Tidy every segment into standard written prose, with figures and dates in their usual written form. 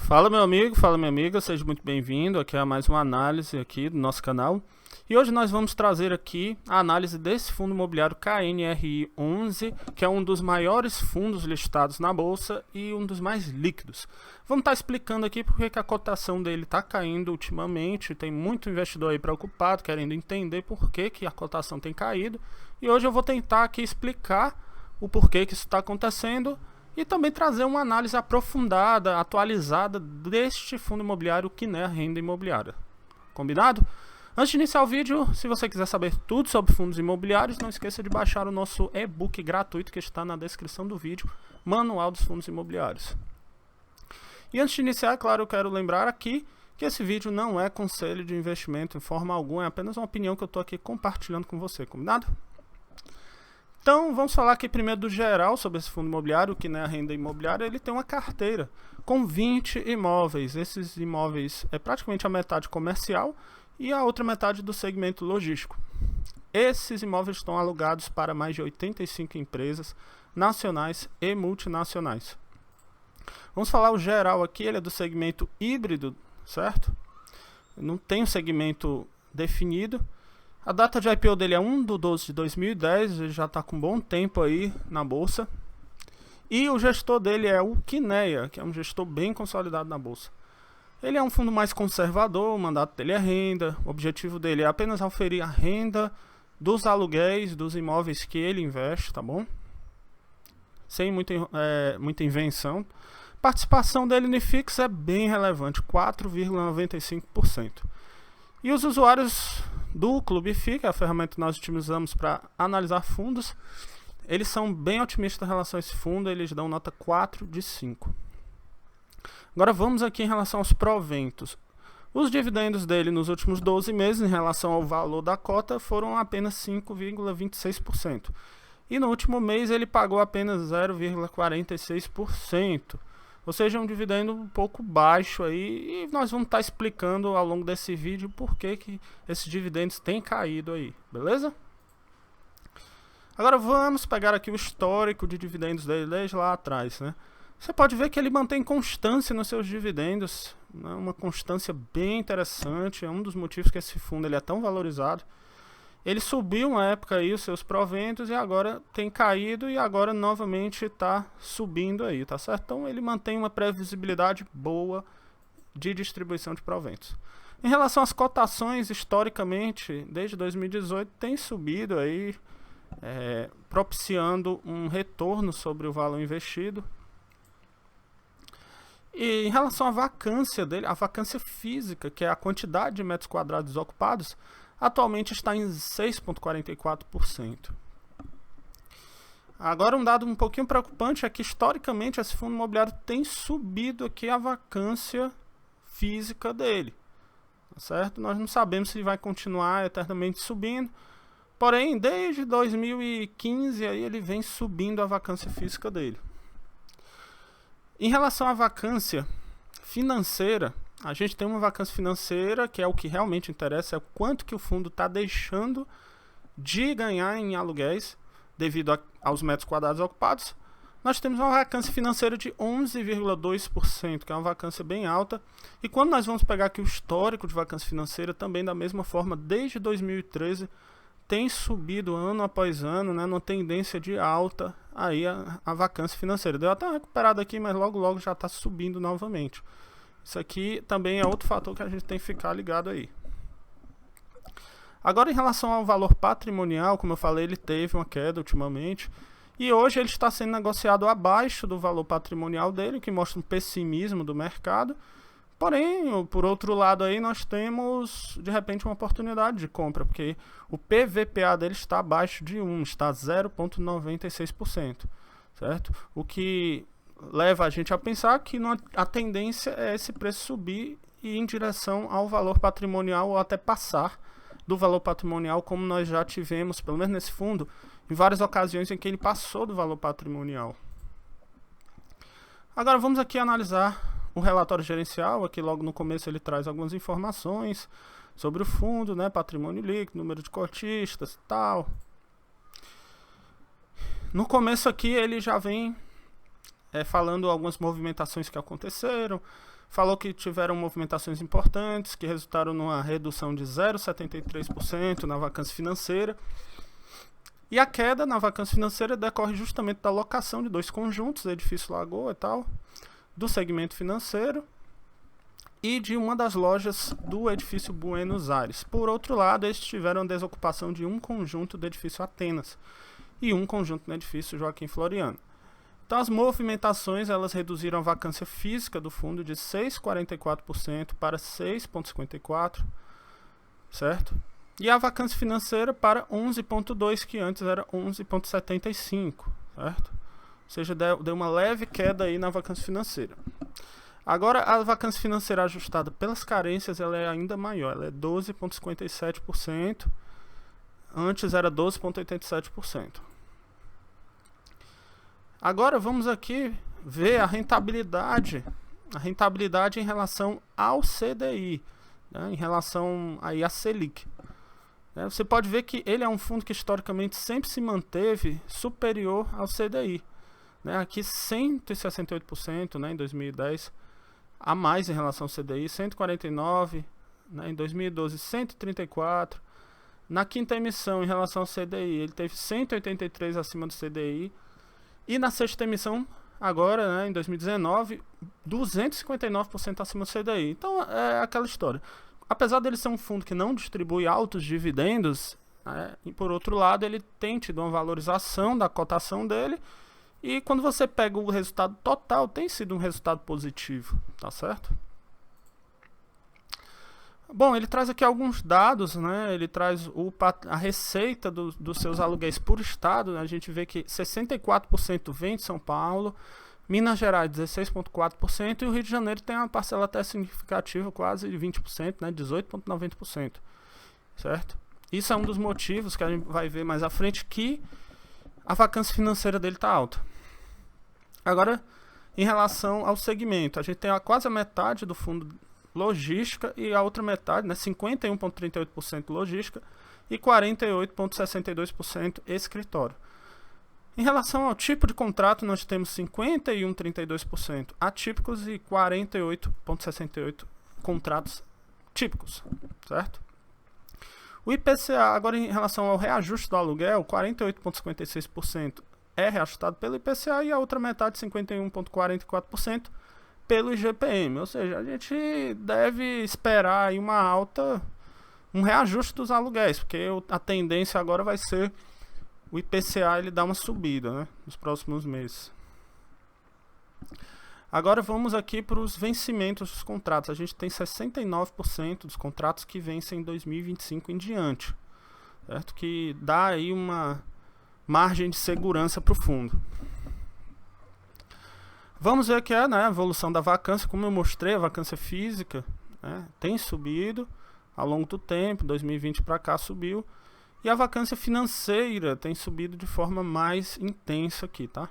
Fala meu amigo, fala minha amiga, seja muito bem-vindo aqui a mais uma análise aqui do nosso canal. E hoje nós vamos trazer aqui a análise desse fundo imobiliário KNRI 11, que é um dos maiores fundos listados na bolsa e um dos mais líquidos. Vamos estar explicando aqui porque que a cotação dele está caindo ultimamente, tem muito investidor aí preocupado, querendo entender por que a cotação tem caído. E hoje eu vou tentar aqui explicar o porquê que isso está acontecendo e também trazer uma análise aprofundada, atualizada deste fundo imobiliário que é a renda imobiliária. Combinado? Antes de iniciar o vídeo, se você quiser saber tudo sobre fundos imobiliários, não esqueça de baixar o nosso e-book gratuito que está na descrição do vídeo, Manual dos Fundos Imobiliários. E antes de iniciar, claro, eu quero lembrar aqui que esse vídeo não é conselho de investimento em forma alguma, é apenas uma opinião que eu estou aqui compartilhando com você, combinado? Então, vamos falar aqui primeiro do geral sobre esse fundo imobiliário, que a renda imobiliária, ele tem uma carteira com 20 imóveis. Esses imóveis é praticamente a metade comercial e a outra metade do segmento logístico. Esses imóveis estão alugados para mais de 85 empresas nacionais e multinacionais. Vamos falar o geral aqui, ele é do segmento híbrido, certo? Não tem um segmento definido. A data de IPO dele é 1/12 de 2010, ele já está com um bom tempo aí na bolsa. E o gestor dele é o Kinea, que é um gestor bem consolidado na bolsa. Ele é um fundo mais conservador, o mandato dele é renda, o objetivo dele é apenas oferir a renda dos aluguéis dos imóveis que ele investe, tá bom? Sem muita invenção. A participação dele no IFIX é bem relevante, 4,95%. E os usuários do Clube FI, que é a ferramenta que nós utilizamos para analisar fundos, eles são bem otimistas em relação a esse fundo, eles dão nota 4 de 5. Agora vamos aqui em relação aos proventos. Os dividendos dele nos últimos 12 meses, em relação ao valor da cota, foram apenas 5,26%. E no último mês ele pagou apenas 0,46%. Ou seja, um dividendo um pouco baixo aí, e nós vamos estar explicando ao longo desse vídeo por que esses dividendos têm caído aí, beleza? Agora vamos pegar aqui o histórico de dividendos dele desde lá atrás, né? Você pode ver que ele mantém constância nos seus dividendos, né? Uma constância bem interessante, é um dos motivos que esse fundo ele é tão valorizado. Ele subiu uma época aí os seus proventos e agora tem caído e agora novamente está subindo aí, tá certo? Então ele mantém uma previsibilidade boa de distribuição de proventos. Em relação às cotações, historicamente, desde 2018 tem subido aí, propiciando um retorno sobre o valor investido. E em relação à vacância dele, a vacância física, que é a quantidade de metros quadrados ocupados, atualmente está em 6,44%. Agora um dado um pouquinho preocupante é que historicamente esse fundo imobiliário tem subido aqui a vacância física dele, certo? Nós não sabemos se vai continuar eternamente subindo, porém desde 2015 aí ele vem subindo a vacância física dele. Em relação à vacância financeira, a gente tem uma vacância financeira, que é o que realmente interessa, é o quanto que o fundo está deixando de ganhar em aluguéis devido aos metros quadrados ocupados. Nós temos uma vacância financeira de 11,2%, que é uma vacância bem alta. E quando nós vamos pegar aqui o histórico de vacância financeira, também da mesma forma, desde 2013, tem subido ano após ano, né, numa tendência de alta aí a vacância financeira. Deu até uma recuperada aqui, mas logo já está subindo novamente. Isso aqui também é outro fator que a gente tem que ficar ligado aí. Agora em relação ao valor patrimonial, como eu falei, ele teve uma queda ultimamente. E hoje ele está sendo negociado abaixo do valor patrimonial dele, que mostra um pessimismo do mercado. Porém, por outro lado aí, nós temos de repente uma oportunidade de compra, porque o PVPA dele está abaixo de 1, está 0,96%, certo? O que leva a gente a pensar que a tendência é esse preço subir e ir em direção ao valor patrimonial ou até passar do valor patrimonial, como nós já tivemos, pelo menos nesse fundo, em várias ocasiões em que ele passou do valor patrimonial. Agora vamos aqui analisar o relatório gerencial. Aqui logo no começo ele traz algumas informações sobre o fundo, né, patrimônio líquido, número de cotistas e tal. No começo aqui ele já vem falando algumas movimentações que aconteceram, falou que tiveram movimentações importantes, que resultaram numa redução de 0,73% na vacância financeira. E a queda na vacância financeira decorre justamente da locação de 2 conjuntos, Edifício Lagoa e tal, do segmento financeiro, e de uma das lojas do Edifício Buenos Aires. Por outro lado, eles tiveram a desocupação de um conjunto do Edifício Atenas e um conjunto no Edifício Joaquim Floriano. Então, as movimentações elas reduziram a vacância física do fundo de 6,44% para 6,54%, certo? E a vacância financeira para 11,2%, que antes era 11,75%, certo? Ou seja, deu uma leve queda aí na vacância financeira. Agora, a vacância financeira ajustada pelas carências ela é ainda maior, ela é 12,57%, antes era 12,87%. Agora vamos aqui ver a rentabilidade em relação ao CDI, né, em relação aí à Selic. Você pode ver que ele é um fundo que historicamente sempre se manteve superior ao CDI. Aqui 168%, né, em 2010, a mais em relação ao CDI, 149%, né, em 2012 134%, na quinta emissão em relação ao CDI ele teve 183% acima do CDI, e na sexta emissão agora, né, em 2019, 259% acima do CDI. Então é aquela história. Apesar dele ser um fundo que não distribui altos dividendos, e por outro lado ele tem tido uma valorização da cotação dele, e quando você pega o resultado total, tem sido um resultado positivo, tá certo? Bom, ele traz aqui alguns dados, né? Ele traz a receita dos seus aluguéis por estado, né? A gente vê que 64% vem de São Paulo, Minas Gerais 16,4% e o Rio de Janeiro tem uma parcela até significativa, quase de 20%, né? 18,90%, certo? Isso é um dos motivos que a gente vai ver mais à frente, que a vacância financeira dele está alta. Agora, em relação ao segmento, a gente tem quase a metade do fundo logística e a outra metade, né, 51,38% logística e 48,62% escritório. Em relação ao tipo de contrato, nós temos 51,32% atípicos e 48,68% contratos típicos, certo? O IPCA, agora em relação ao reajuste do aluguel, 48,56% é reajustado pelo IPCA e a outra metade, 51,44%, pelo IGPM. Ou seja, a gente deve esperar aí um reajuste dos aluguéis, porque a tendência agora vai ser o IPCA ele dar uma subida, né, nos próximos meses. Agora vamos aqui para os vencimentos dos contratos. A gente tem 69% dos contratos que vencem em 2025 em diante, certo? Que dá aí uma margem de segurança para o fundo. Vamos ver aqui a evolução da vacância. Como eu mostrei, a vacância física, né, tem subido ao longo do tempo, 2020 para cá subiu, e a vacância financeira tem subido de forma mais intensa aqui, tá?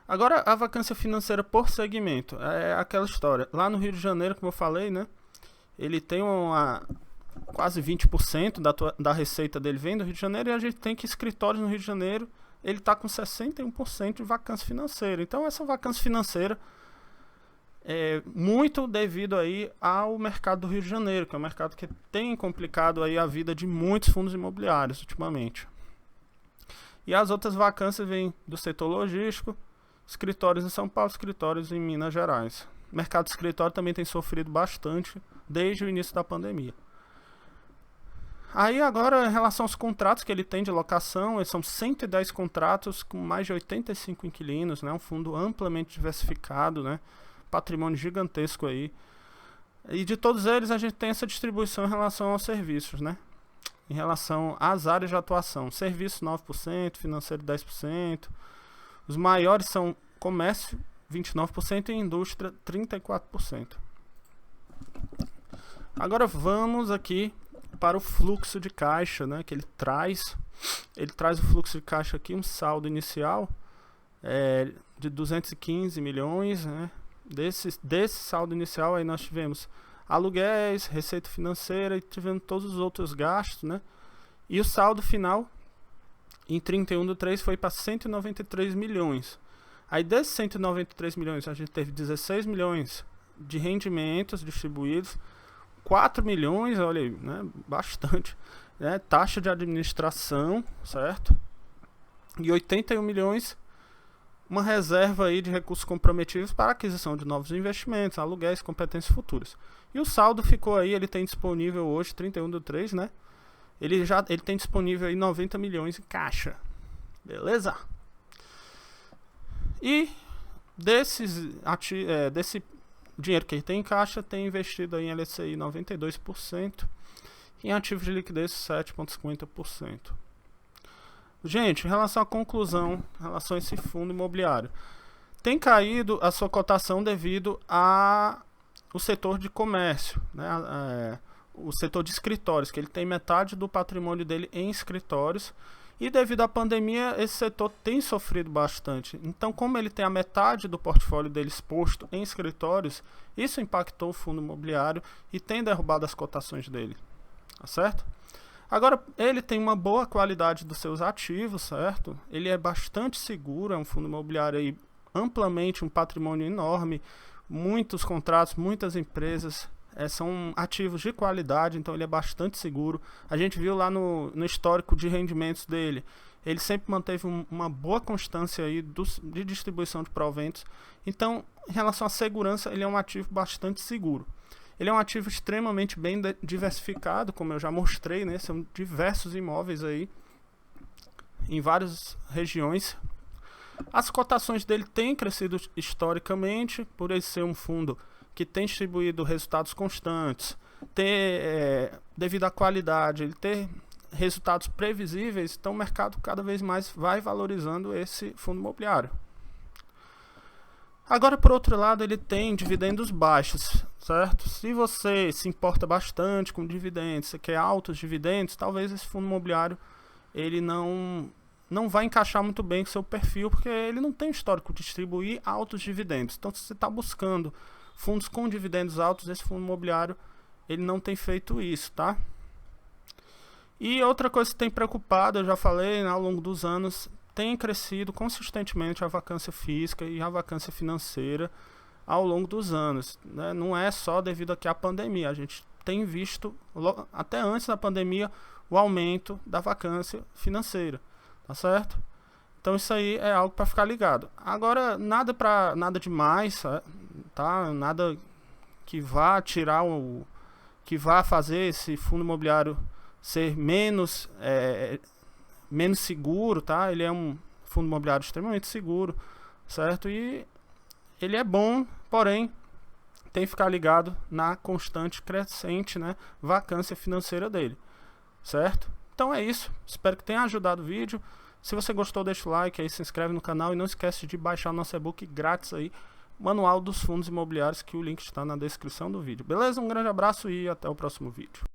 Agora, a vacância financeira por segmento, é aquela história. Lá no Rio de Janeiro, como eu falei, né, ele tem quase 20% da receita dele vem do Rio de Janeiro, e a gente tem que escritórios no Rio de Janeiro, ele está com 61% de vacância financeira. Então, essa vacância financeira é muito devido aí ao mercado do Rio de Janeiro, que é um mercado que tem complicado aí a vida de muitos fundos imobiliários ultimamente. E as outras vacâncias vêm do setor logístico, escritórios em São Paulo, escritórios em Minas Gerais. O mercado de escritório também tem sofrido bastante desde o início da pandemia. Aí agora, em relação aos contratos que ele tem de locação, são 110 contratos com mais de 85 inquilinos, né? Um fundo amplamente diversificado, né? Patrimônio gigantesco aí. E de todos eles a gente tem essa distribuição em relação aos serviços, né? Em relação às áreas de atuação. Serviço 9%, financeiro 10%. Os maiores são comércio 29% e indústria 34%. Agora vamos aqui para o fluxo de caixa, né, que ele traz o fluxo de caixa aqui, um saldo inicial de 215 milhões, né? Desse saldo inicial aí nós tivemos aluguéis, receita financeira e tivemos todos os outros gastos, né? E o saldo final em 31/3 foi para 193 milhões. Aí desses 193 milhões, a gente teve 16 milhões de rendimentos distribuídos, 4 milhões, olha aí, né, bastante, né, taxa de administração, certo? E 81 milhões, uma reserva aí de recursos comprometidos para aquisição de novos investimentos, aluguéis, competências futuras. E o saldo ficou aí, ele tem disponível hoje, 31/3, né? Ele tem disponível aí 90 milhões em caixa. Beleza? E desse dinheiro que ele tem em caixa, tem investido aí em LCI 92%, em ativos de liquidez 7,50%. Gente, em relação à conclusão, em relação a esse fundo imobiliário, tem caído a sua cotação devido ao setor de comércio, né? O setor de escritórios, que ele tem metade do patrimônio dele em escritórios, e devido à pandemia esse setor tem sofrido bastante. Então, como ele tem a metade do portfólio dele exposto em escritórios, isso impactou o fundo imobiliário e tem derrubado as cotações dele, tá certo? Agora, ele tem uma boa qualidade dos seus ativos, certo? Ele é bastante seguro, é um fundo imobiliário aí amplamente, um patrimônio enorme, muitos contratos, muitas empresas, são ativos de qualidade, então ele é bastante seguro. A gente viu lá no histórico de rendimentos dele, ele sempre manteve uma boa constância aí de distribuição de proventos. Então, em relação à segurança, ele é um ativo bastante seguro. Ele é um ativo extremamente bem diversificado, como eu já mostrei, né? São diversos imóveis aí em várias regiões. As cotações dele têm crescido historicamente, por ele ser um fundo que tem distribuído resultados constantes, devido à qualidade, ele ter resultados previsíveis, então o mercado cada vez mais vai valorizando esse fundo imobiliário. Agora, por outro lado, ele tem dividendos baixos, certo? Se você se importa bastante com dividendos, você quer altos dividendos, talvez esse fundo imobiliário ele não vai encaixar muito bem com o seu perfil, porque ele não tem histórico de distribuir altos dividendos. Então, se você está buscando fundos com dividendos altos, esse fundo imobiliário ele não tem feito isso, tá? E outra coisa que tem preocupado, eu já falei, né, ao longo dos anos, tem crescido consistentemente a vacância física e a vacância financeira ao longo dos anos, né? Não é só devido aqui à pandemia, a gente tem visto até antes da pandemia o aumento da vacância financeira, tá certo? Então isso aí é algo para ficar ligado. Agora, nada demais, tá? Nada que vá tirar que vá fazer esse fundo imobiliário ser menos seguro, tá? Ele é um fundo imobiliário extremamente seguro, certo? E ele é bom, porém tem que ficar ligado na constante crescente, né, vacância financeira dele, certo? Então é isso, espero que tenha ajudado o vídeo. Se você gostou, deixa o like aí, se inscreve no canal e não esquece de baixar o nosso e-book grátis aí, Manual dos Fundos Imobiliários, que o link está na descrição do vídeo. Beleza? Um grande abraço e até o próximo vídeo.